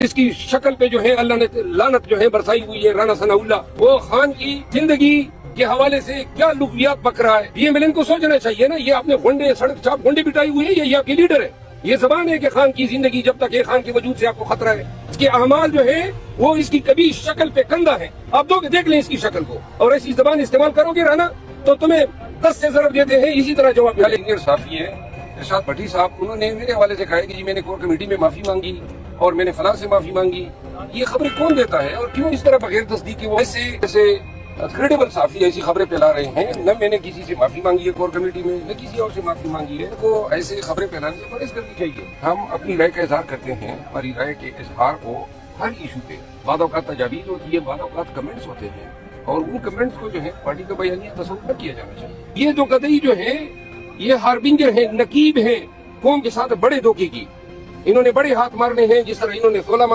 اس کی شکل پہ جو ہے اللہ نے لعنت جو ہے برسائی ہوئی ہے رانا ثناء اللہ، وہ خان کی زندگی کے حوالے سے کیا لغویات بک رہا ہے، یہ ملن کو سوچنا چاہیے نا. یہ آپ نے گھنڈے سڑک چھاپ گھنڈے بٹائی ہوئی ہے، یہ آپ کی لیڈر ہے. یہ زبان ہے کہ خان کی زندگی جب تک ہے، خان کے وجود سے آپ کو خطرہ ہے. اس کے اعمال جو ہے وہ اس کی کبھی شکل پہ کندہ ہے. آپ دیکھ لیں اس کی شکل کو، اور ایسی زبان استعمال کرو گے رانا تو تمہیں 10 سے ضرب دیتے ہیں. اسی طرح جواب انجینئر صافی ہے ارشاد بھٹی صاحب، انہوں نے میرے حوالے سے کہا ہے کہ جی میں نے کور کمیٹی میں معافی مانگی اور میں نے فلاں سے معافی مانگی. یہ خبریں کون دیتا ہے اور کیوں اس طرح بغیر تصدیق کے وہ ایسے کریڈیبل صحافی ایسی خبریں پھیلا رہے ہیں؟ نہ میں نے کسی سے معافی مانگی ہے کور کمیٹی میں، نہ کسی اور سے معافی مانگی ہے. کو ایسے خبریں پھیلانے سے پرہیز کرنی چاہیے. ہم اپنی رائے کا اظہار کرتے ہیں، ہماری رائے کے اظہار کو ہر ایشو پہ بعض اوقات تجاویز ہوتی ہے، بعض اوقات کمنٹس ہوتے ہیں، اور ان کمنٹس کو جو ہے پارٹی کا بیانیہ تصور نہ کیا جانا چاہیے. یہ جو قطعی جو ہے یہ ہاربنجر ہیں، نقیب ہیں قوم کے ساتھ بڑے دھوکے کی. انہوں نے بڑے ہاتھ مارنے ہیں، جس طرح انہوں نے 16